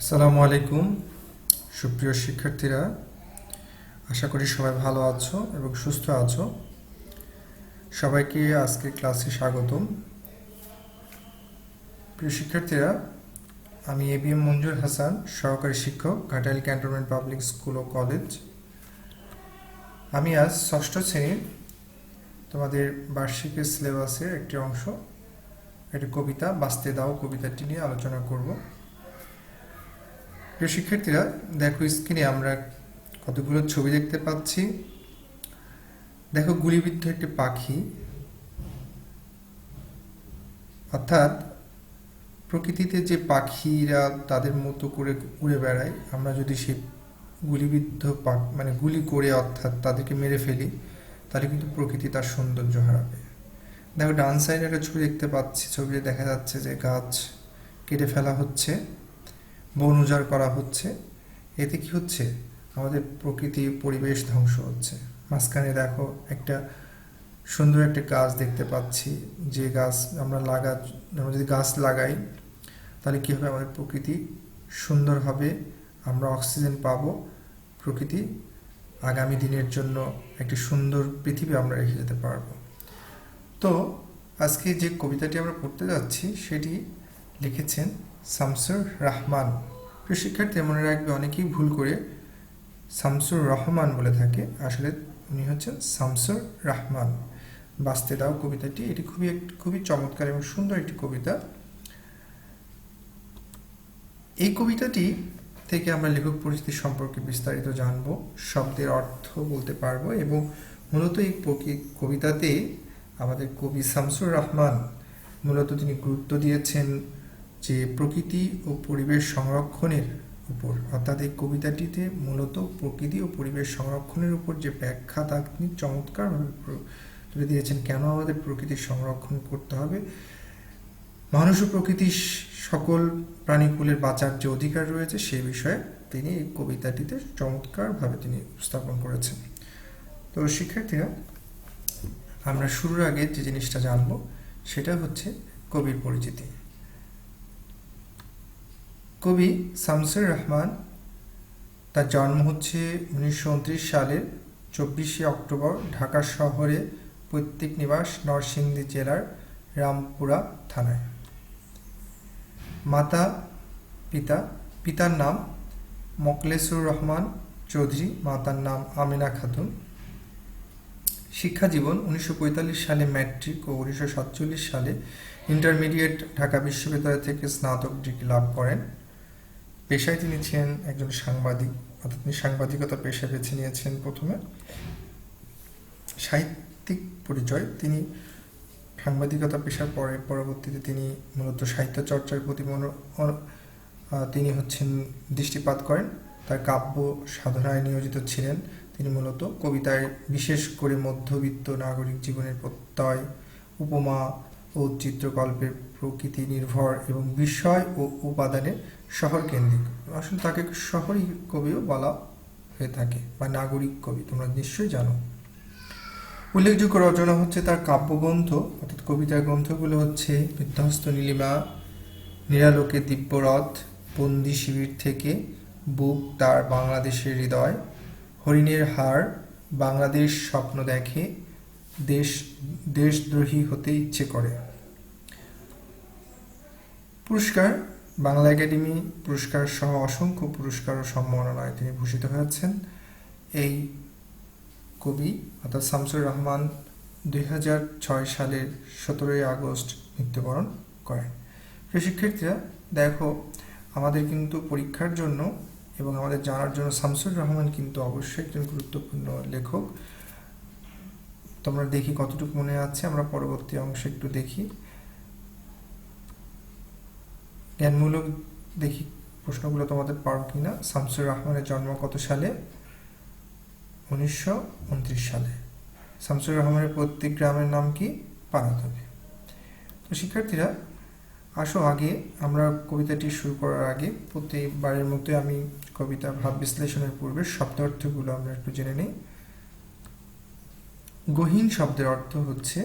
আসসালামু আলাইকুম সুপ্রিয় শিক্ষার্থীরা, আশা করি সবাই ভালো আছো এবং সুস্থ আছো। সবাইকে আজকে ক্লাসে স্বাগতম। প্রিয় শিক্ষার্থীরা, আমি এবিএম মঞ্জুর হাসান, সহকারী শিক্ষক, ঘাটাইল ক্যান্টনমেন্ট পাবলিক স্কুল ও কলেজ। আমি আজ ষষ্ঠ শ্রেণীর তোমাদের বার্ষিকের সিলেবাসের একটি অংশ, একটি কবিতা বাঁচতে দাও কবিতাটি নিয়ে আলোচনা করব। প্রিয় শিক্ষার্থীরা, দেখো স্ক্রিনে আমরা কতগুলো ছবি দেখতে পাচ্ছি। দেখো গুলিবিদ্ধ একটি পাখি, অর্থাৎ প্রকৃতিতে যে পাখিরা তাদের মতো করে উড়ে বেড়ায়, আমরা যদি সেই গুলিবিদ্ধ মানে গুলি করে অর্থাৎ তাদেরকে মেরে ফেলি, তাহলে কিন্তু প্রকৃতি তার সৌন্দর্য হারাবে। দেখো ডান সাইডে একটা ছবি দেখতে পাচ্ছি, ছবিতে দেখা যাচ্ছে যে গাছ কেটে ফেলা হচ্ছে, বন উজাড় করা হচ্ছে। এতে কি হচ্ছে? আমাদের প্রকৃতি পরিবেশ ধ্বংস হচ্ছে। মাঝখানে দেখো একটা সুন্দর একটা গাছ দেখতে পাচ্ছি, যে গাছ আমরা যদি গাছ লাগাই তাহলে কী হবে? আমাদের প্রকৃতি সুন্দর হবে, আমরা অক্সিজেন পাবো, প্রকৃতি আগামী দিনের জন্য একটি সুন্দর পৃথিবী আমরা রেখে যেতে পারবো। তো আজকে যে কবিতাটি আমরা পড়তে যাচ্ছি সেটি লিখেছেন শামসুর রহমান। প্রিয় শিক্ষার্থী, মনে রাখবে অনেকেই ভুল করে শামসুর রহমান বলে থাকে, আসলে উনি হচ্ছেন শামসুর রহমান। বাঁচতে দাও কবিতাটি, এটি খুবই চমৎকার এবং সুন্দর একটি কবিতা। এই কবিতাটি থেকে আমরা লেখক পরিচিতি সম্পর্কে বিস্তারিত জানব, শব্দের অর্থ বলতে পারবো, এবং মূলত এই কবিতাতে আমাদের কবি শামসুর রহমান মূলত তিনি গুরুত্ব দিয়েছেন যে প্রকৃতি ও পরিবেশ সংরক্ষণের উপর, অর্থাৎ এই কবিতাটিতে মূলত প্রকৃতি ও পরিবেশ সংরক্ষণের উপর যে ব্যাখ্যা তা তিনি চমৎকারভাবে তুলে দিয়েছেন। কেন আমাদের প্রকৃতির সংরক্ষণ করতে হবে, মানুষ ও প্রকৃতির সকল প্রাণীকুলের বাঁচার যে অধিকার রয়েছে সেই বিষয়ে তিনি এই কবিতাটিতে চমৎকারভাবে তিনি উপস্থাপন করেছেন। তো শিক্ষার্থীরা, আমরা শুরুর আগে যে জিনিসটা জানবো সেটা হচ্ছে কবির পরিচিতি। কবি শামসুর রহমান, তার জন্ম হচ্ছে 1929 সালের 24শে অক্টোবর ঢাকা শহরে, পৈতৃক নিবাস নরসিংদী জেলার রামপুরা থানায়। পিতার নাম মোখলেসুর রহমান চৌধুরী, মাতার নাম আমিনা খাতুন। শিক্ষা জীবন 1945 সালে ম্যাট্রিক ও 1947 সালে ইন্টারমিডিয়েট ঢাকা বিশ্ববিদ্যালয় থেকে স্নাতক ডিগ্রি লাভ করেন। পেশায় তিনি ছিলেন একজন সাংবাদিক, অর্থাৎ তিনি সাংবাদিকতা পেশা বেছে নিয়েছেন প্রথমে। সাহিত্যিক পরিচয়, তিনি সাংবাদিকতা পেশার পরবর্তীতে তিনি মূলত সাহিত্য চর্চার প্রতি তিনি দৃষ্টিপাত করেন। তার কাব্য সাধনায় নিয়োজিত ছিলেন। তিনি মূলত কবিতায় বিশেষ করে মধ্যবিত্ত নাগরিক জীবনের প্রত্যয়, উপমা ও চিত্রকল্পের প্রকৃতি নির্ভর এবং বিষয় ও উপাদানের শহর কেন্দ্রিক, আসলে তাকে শহরী কবিও বলা হয়ে থাকে বা নাগরিক কবি, তোমরা নিশ্চয়ই জানো। উল্লেখযোগ্য রচনা হচ্ছে তার কাব্যগ্রন্থ, অর্থাৎ কবিতার গ্রন্থগুলো হচ্ছে বিধ্বস্ত নীলিমা, নিরালোকে দিব্যরথ, বন্দি শিবির থেকে, বুক তার বাংলাদেশের হৃদয়, হরিণের হাড়, বাংলাদেশ স্বপ্ন দেখে, দেশদ্রোহী হতে ইচ্ছে করে। পুরস্কার, বাংলা একাডেমি পুরস্কার সহ অসংখ্য পুরস্কার ও সম্মাননায় তিনি ভূষিত হয়েছেন। এই কবি অর্থাৎ শামসুর রহমান 2006 সালের 17 আগস্ট মৃত্যুবরণ করেন। প্রিয় শিক্ষার্থীরা, দেখো আমাদের কিন্তু পরীক্ষার জন্য এবং আমাদের জানার জন্য শামসুর রহমান কিন্তু অবশ্যই একজন গুরুত্বপূর্ণ লেখক। তোমরা দেখি কতটুকু মনে আছে, আমরা পরবর্তী অংশে একটু দেখি। জ্ঞানমূলক দেখি প্রশ্নগুলো তোমাদের পারো কিনা। শামসুর রহমানের জন্ম কত সালে? 1929 সালে। শামসুর রহমানের পৈতৃক গ্রামের নাম কি? পানাতলী। তো শিক্ষার্থীরা, আসো আগে আমরা কবিতাটি শুরু করার আগে প্রতিবারের মতো আমি কবিতা ভাব বিশ্লেষণের পূর্বে শব্দার্থগুলো আমরা একটু জেনে নিই। গহীন শব্দের অর্থ হচ্ছে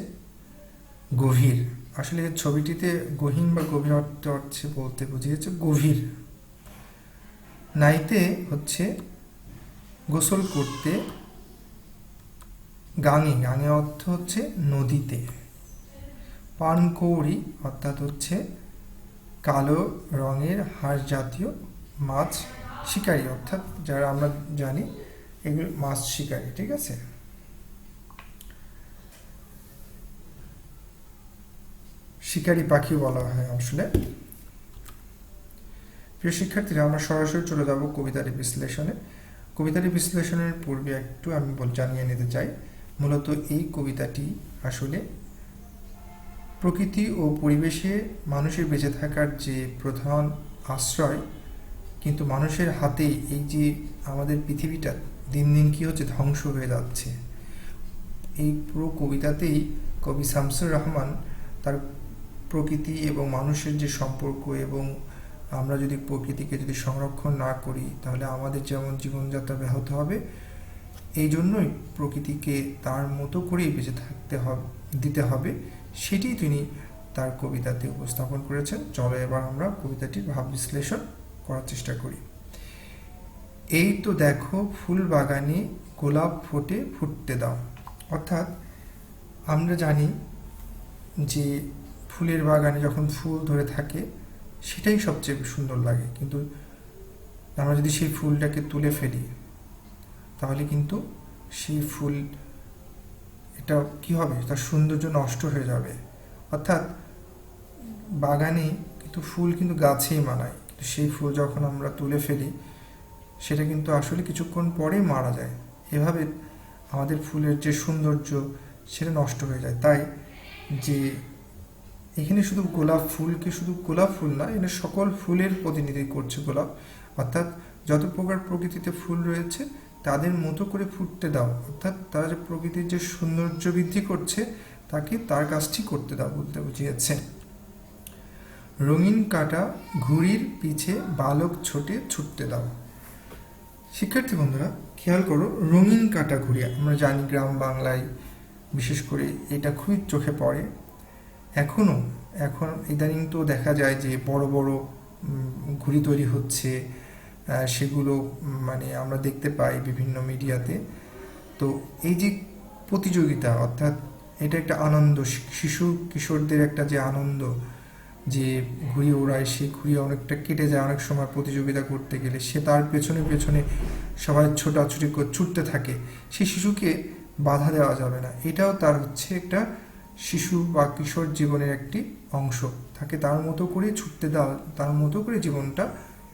গভীর। আসলে ছবিটিতে গহীন বা গভীর অর্থ বলতে বুঝিয়েছে গভীর। নাইতে হচ্ছে গোসল করতে, গাঙে, গাঙে অর্থ হচ্ছে নদীতে। পানকৌড়ি অর্থাৎ হচ্ছে কালো রঙের হাঁস জাতীয় মাছ শিকারী, অর্থাৎ যারা আমরা জানি এগুলো মাছ শিকারী, ঠিক আছে। শিকারী পাখি বলা হয় আসলে। প্রিয় শিক্ষার্থীরা, আমরা সরাসরি চলে যাব কবিতাটি বিশ্লেষণে। কবিতাটি বিশ্লেষণের পূর্বে একটু আমি জানিয়ে নিতে চাই, মূলত এই কবিতাটি আসলে প্রকৃতি ও পরিবেশে মানুষের বেঁচে থাকার যে প্রধান আশ্রয়, কিন্তু মানুষের হাতেই এই যে আমাদের পৃথিবীটা দিন দিন কী হচ্ছে, ধ্বংস হয়ে যাচ্ছে। এই পুরো কবিতাতেই কবি শামসুর রহমান তার প্রকৃতি এবং মানুষের যে সম্পর্ক, এবং আমরা যদি প্রকৃতিকে যদি সংরক্ষণ না করি তাহলে আমাদের যেমন জীবনযাত্রা ব্যাহত হবে, এই জন্যই প্রকৃতিকে তার মতো করেই বেঁচে থাকতে দিতে হবে, সেটি তিনি তার কবিতাতে উপস্থাপন করেছেন। চলো এবার আমরা কবিতাটির ভাব বিশ্লেষণ করার চেষ্টা করি। এই তো দেখো ফুল বাগানে গোলাপ ফোটে ফুটতে দাও। অর্থাৎ আমরা জানি যে ফুলের বাগানে যখন ফুল ধরে থাকে সেটাই সবচেয়ে সুন্দর লাগে, কিন্তু আমরা যদি সেই ফুলটাকে তুলে ফেলি তাহলে কিন্তু সেই ফুল এটা কি হবে, তার সৌন্দর্য নষ্ট হয়ে যাবে। অর্থাৎ বাগানে কিন্তু ফুল কিন্তু গাছেই মানায়, কিন্তু সেই ফুল যখন আমরা তুলে ফেলি সেটা কিন্তু আসলে কিছুক্ষণ পরেই মারা যায়। এভাবে আমাদের ফুলের যে সৌন্দর্য সেটা নষ্ট হয়ে যায়। তাই যে এখানে শুধু গোলাপ ফুলকে শুধু গোলাপ ফুল না, এখানে সকল ফুলের প্রতিনিধি করছে গোলাপ। অর্থাৎ যত প্রকার প্রকৃতিতে ফুল রয়েছে তাদের মতো করে ফুটতে দাও, অর্থাৎ তারা যে প্রকৃতির যে সৌন্দর্য বৃদ্ধি করছে তাকে তার কাজটি করতে দাও বলতে বুঝিয়েছে। রঙিন কাটা ঘুড়ির পিছে বালক ছোটে ছুটতে দাও। শিক্ষার্থী বন্ধুরা খেয়াল করো, রঙিন কাটা ঘুড়ি, আমরা জানি গ্রাম বাংলায় বিশেষ করে এটা খুবই চোখে পড়ে। এখন ইদানিং তো দেখা যায় যে বড় বড় ঘুড়ি তৈরি হচ্ছে, সেগুলো মানে আমরা দেখতে পাই বিভিন্ন মিডিয়াতে। তো এই যে প্রতিযোগিতা, অর্থাৎ এটা একটা আনন্দ, শিশু কিশোরদের একটা যে আনন্দ, যে ঘুড়ি ওড়ায়, সেই ঘুড়ি অনেকটা কেটে যায় অনেক সময় প্রতিযোগিতা করতে গেলে, সে তার পেছনে পেছনে সবাই ছোটাছুটি করে ছুটতে থাকে, সেই শিশুকে বাধা দেওয়া যাবে না। এটাও তার হচ্ছে একটা শিশু বা কিশোর জীবনের একটি অংশ, তাকে তার মতো করে ছুটতে দাও, তার মতো করে জীবনটা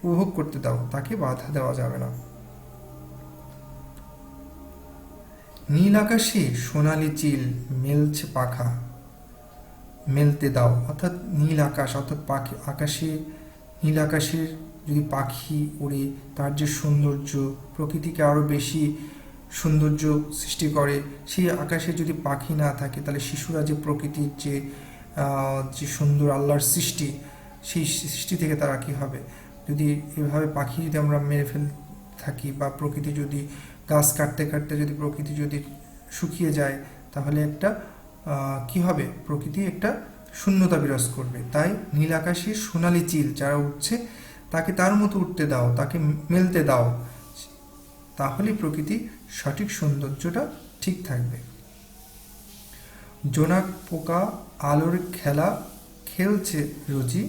উপভোগ করতে দাও, তাকে বাধা দেওয়া যাবে না। নীল আকাশে সোনালি চিল মেলছে পাখা, মেলতে দাও। অর্থাৎ নীল আকাশ, অর্থাৎ পাখি আকাশে, নীল আকাশের যদি পাখি ওড়ে তার যে সৌন্দর্য প্রকৃতিকে আরও বেশি সৌন্দর্য সৃষ্টি করে, সেই আকাশে যদি পাখি না থাকে তাহলে শিশুরা যে প্রকৃতির যে যে সুন্দর আল্লাহর সৃষ্টি, সেই সৃষ্টি থেকে তারা কী হবে, যদি এভাবে পাখি যদি আমরা মেরে ফেল থাকি, বা প্রকৃতি যদি গাছ কাটতে কাটতে যদি প্রকৃতি যদি শুকিয়ে যায়, তাহলে একটা কি হবে, প্রকৃতি একটা শূন্যতা বিরাজ করবে। তাই নীল আকাশে সোনালি চিল যারা উঠছে তাকে তার মতো উঠতে দাও, তাকে মেলতে দাও, তাহলে প্রকৃতি সঠিক সৌন্দর্যটা ঠিক থাকবে। জোনাক পোকা আলোর খেলা খেলছে রোজি,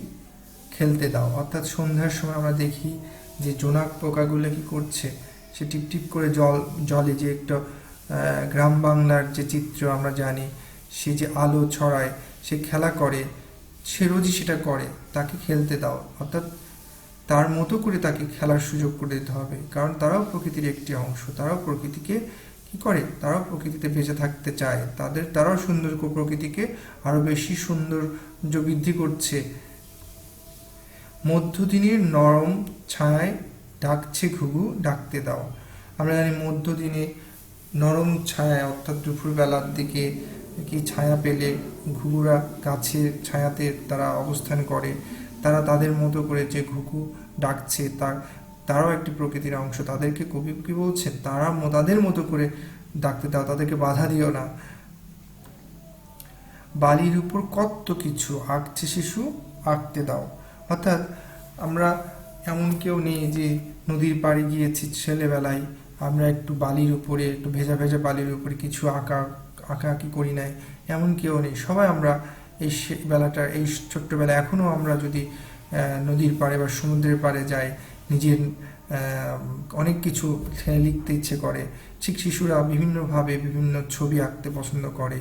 খেলতে দাও। অর্থাৎ সন্ধ্যার সময় আমরা দেখি যে জোনাক পোকাগুলো কি করছে, সে টিপ টিপ করে জলে যে একটা গ্রাম বাংলার যে চিত্র আমরা জানি, সে যে আলো ছড়ায়, সে খেলা করে, সে রোজই সেটা করে, তাকে খেলতে দাও। অর্থাৎ তার মতো করে তাকে খেলার সুযোগ করে দিতে হবে, কারণ তারাও প্রকৃতির একটি অংশ, তারাও প্রকৃতিকে কি করে, তারাও প্রকৃতিতে বেঁচে থাকতে চায়, তারাও সুন্দর প্রকৃতিকে আরও বেশি সৌন্দর্য বৃদ্ধি করছে। মধ্যদিনের নরম ছায়ায় ডাকছে ঘুঘু, ডাকতে দাও। আমরা জানি মধ্যদিনে নরম ছায়ায়, অর্থাৎ দুপুরবেলার দিকে কি ছায়া পেলে ঘুঘুরা গাছের ছায়াতে তারা অবস্থান করে, তারা তাদের মতো করে যে ঘুঘু ডাকছে তারাও একটি প্রকৃতির অংশ, তাদেরকে কবি কি বলছেন, তাদের মতো করে ডাকতে দাও, তাদেরকে বাধা দিও না। বালির উপর কত কিছু আঁকছে শিশু, আঁকতে দাও। অর্থাৎ আমরা এমন কেউ নেই যে নদীর পাড়ে গিয়েছি ছেলেবেলায় আমরা একটু বালির উপরে, একটু ভেজা ভেজা বালির উপরে কিছু আঁকাআঁকি করি নাই, এমন কেউ নেই। সবাই আমরা বেলাটা, এই ছোট্টবেলা এখনও আমরা যদি নদীর পাড়ে বা সমুদ্রের পাড়ে যাই, নিজের অনেক কিছু লিখতে ইচ্ছে করে। ঠিক শিশুরা বিভিন্নভাবে বিভিন্ন ছবি আঁকতে পছন্দ করে,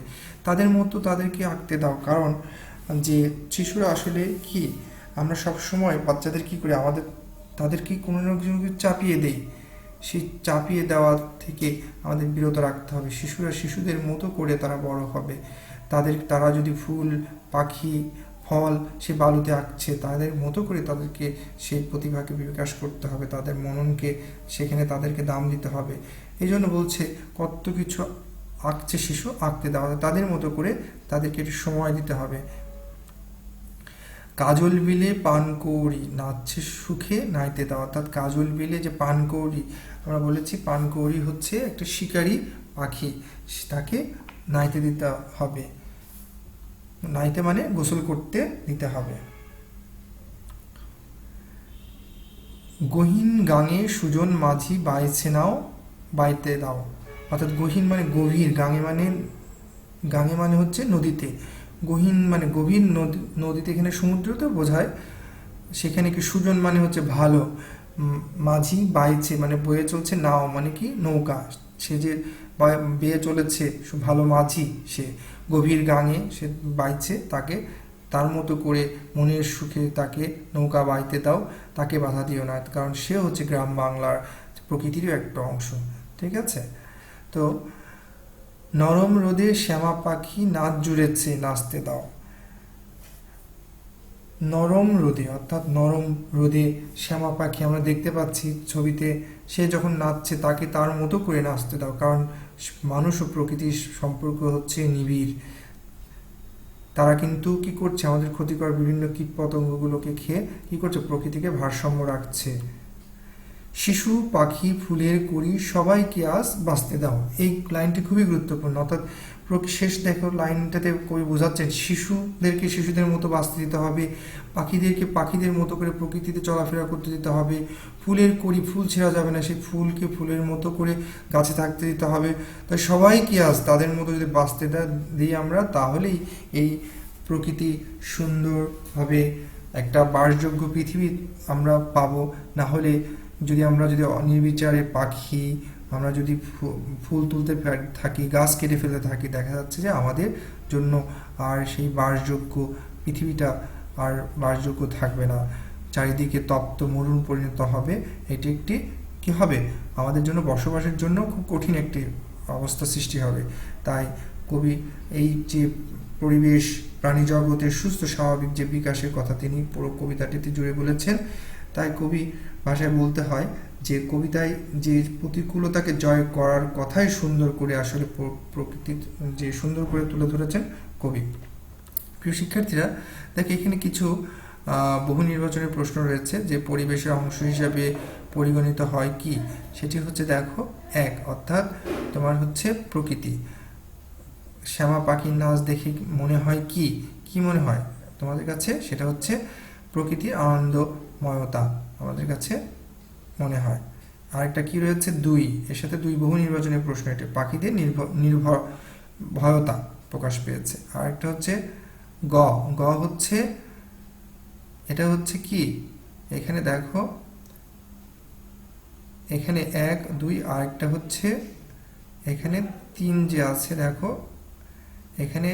তাদের মতো তাদেরকে আঁকতে দাও। কারণ যে শিশুরা আসলে কি, আমরা সব সময় বাচ্চাদের কি করি, তাদেরকে কোনো না কিছু চাপিয়ে দেই। সেই চাপিয়ে দেওয়া থেকে আমাদের বিরত রাখতে হবে। শিশুরা শিশুদের মতো করে তারা বড় হবে। তারা যদি ফুল, পাখি, ফল সে বালুতে আঁকছে, তাদের মতো করে তাদেরকে সেই প্রতিভাকে বিকাশ করতে হবে, তাদের মননকে সেখানে তাদেরকে দাম দিতে হবে। এই জন্য বলছে কত কিছু আঁকছে শিশু, আঁকতে দেওয়া, তাদের মতো করে তাদেরকে একটু সময় দিতে হবে। কাজল বিলে পানকৌড়ি নাচছে সুখে নাইতে দাও। অর্থাৎ কাজল বিলে যে পানকৌড়ি, আমরা বলেছি পানকৌড়ি হচ্ছে একটা শিকারী পাখি, তাকে নাইতে দিতে হবে। নাইতে মানে গোসল করতে দিতে হবে। গহীন গাঙে সুজন মাঝি বাইছে নাও বাইতে দাও। অর্থাৎ গহীন মানে গভীর, গাঙে মানে হচ্ছে নদীতে, গহীন মানে গভীর নদীতে, এখানে সমুদ্রতে বোঝায়। সেখানে কি সুজন মানে হচ্ছে ভালো, মাঝি বাইছে মানে বয়ে চলছে, নাও মানে কি নৌকা, সে যে বেয়ে চলেছে ভালো মাঝি, সে গভীর গাঙে সে বাইছে, তাকে তার মতো করে মনের সুখে তাকে নৌকা বাইতে দাও, তাকে বাধা দিও না, কারণ সে হচ্ছে গ্রাম বাংলার প্রকৃতিরও একটা অংশ। ঠিক আছে? তো নরম রোদে শ্যামা পাখি নাচ জুড়েছে নাচতে দাও। নরম রোদে, অর্থাৎ নরম রোদে শ্যামা পাখি আমরা দেখতে পাচ্ছি ছবিতে, সে যখন নাচছে তাকে তার মতো করে নাচতে দাও। কারণ মানুষ ও প্রকৃতির সম্পর্ক হচ্ছে নিবিড়। তারা কিন্তু কি করছে, আমাদের ক্ষতিকর বিভিন্ন কীট পতঙ্গগুলোকে খেয়ে কি করছে, প্রকৃতিকে ভারসাম্য রাখছে। শিশু, পাখি, ফুলের কুড়ি সবাইকে আজ বাঁচতে দাও। এই লাইনটি খুবই গুরুত্বপূর্ণ। অর্থাৎ শেষ দেখো লাইনটাতে কবি বোঝাচ্ছেন শিশুদেরকে শিশুদের মতো বাঁচতে দিতে হবে, পাখিদেরকে পাখিদের মতো করে প্রকৃতিতে চলাফেরা করতে দিতে হবে, ফুলের কুড়ি, ফুল ছেঁড়া যাবে না, সেই ফুলকে ফুলের মতো করে গাছে থাকতে দিতে হবে। তাই সবাইকে আজ তাদের মতো যদি বাঁচতে দিই আমরা, তাহলেই এই প্রকৃতি সুন্দরভাবে একটা বাসযোগ্য পৃথিবী আমরা পাবো। না হলে আমরা যদি নির্বিচারে পাখি, আমরা যদি ফুল তুলতে থাকি, গাছ কেটে ফেলতে থাকি, দেখা যাচ্ছে যে আমাদের জন্য আর সেই বাসযোগ্য পৃথিবীটা আর বাসযোগ্য থাকবে না, চারিদিকে তপ্ত মরুণ পরিণত হবে। এটি একটি কি হবে, আমাদের জন্য বসবাসের জন্য খুব কঠিন একটি অবস্থা সৃষ্টি হবে। তাই কবি এই যে পরিবেশ, প্রাণী জগতের সুস্থ স্বাভাবিক যে বিকাশের কথা তিনি পুরো কবিতাটিতে জুড়ে বলেছেন। তাই কবি ভাষায় বলতে হয় যে কবিতায় যে প্রতিকূলতাকে জয় করার কথাই সুন্দর করে আসলে প্রকৃতির যে সুন্দর করে তুলে ধরেছেন কবি। প্রিয় শিক্ষার্থীরা, দেখো এখানে কিছু বহু নির্বাচনের প্রশ্ন রয়েছে যে পরিবেশের অংশ হিসাবে পরিগণিত হয় কি, সেটি হচ্ছে দেখো 1, অর্থাৎ তোমার হচ্ছে প্রকৃতি। শ্যামা পাখির নাচ দেখে মনে হয় কি মনে হয় তোমাদের কাছে, সেটা হচ্ছে প্রকৃতির আনন্দময়তা আমাদের কাছে মনে হয়। আরেকটা কি রয়েছে 2, এর সাথে 2 বহু নির্বাচনের প্রশ্ন, এটা পাখিদের নির্ভয়তা প্রকাশ পেয়েছে। আরেকটা হচ্ছে গ হচ্ছে, এটা হচ্ছে কি, এখানে দেখো এখানে 1, 2, আরেকটা হচ্ছে এখানে 3 যে আছে, দেখো এখানে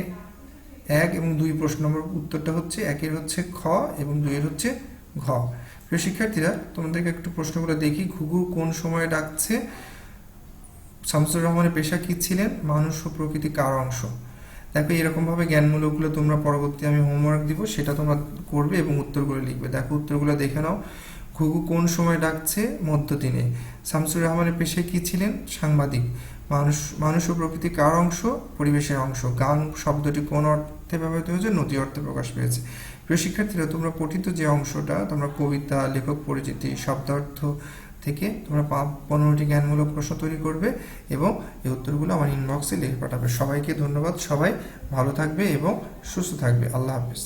1 এবং 2 প্রশ্ন নম্বর উত্তরটা হচ্ছে 1-এর হচ্ছে খ এবং 2-এর হচ্ছে ঘ। প্রিয় শিক্ষার্থীরা, তোমাদেরকে একটু প্রশ্নগুলো দেখি। ঘুঘু কোন সময়ে ডাকছে? শামসুর রহমানের পেশা কি ছিলেন? মানুষ ও প্রকৃতি কার অংশ? দেখো এরকমভাবে জ্ঞানমূলকগুলো তোমরা পরবর্তী আমি হোমওয়ার্ক দিব, সেটা তোমরা করবে এবং উত্তরগুলো লিখবে। দেখো উত্তরগুলো দেখে নাও। ঘুঘু কোন সময় ডাকছে? মধ্যদিনে। শামসুর রহমানের পেশায় কি ছিলেন? সাংবাদিক। মানুষ ও প্রকৃতি কার অংশ? পরিবেশের অংশ। গান শব্দটি কোন অর্থে ব্যবহৃত হয়েছে? নদী অর্থে প্রকাশ পেয়েছে। প্রিয় শিক্ষার্থীরা, তোমরা পঠিত যে অংশটা, তোমরা কবিতা, লেখক পরিচিতি, শব্দার্থ থেকে তোমরা 15টি জ্ঞানমূলক প্রশ্ন তৈরি করবে এবং এই উত্তরগুলো আমার ইনবক্সে লিখে পাঠাবে। সবাইকে ধন্যবাদ। সবাই ভালো থাকবে এবং সুস্থ থাকবে। আল্লাহ হাফেজ।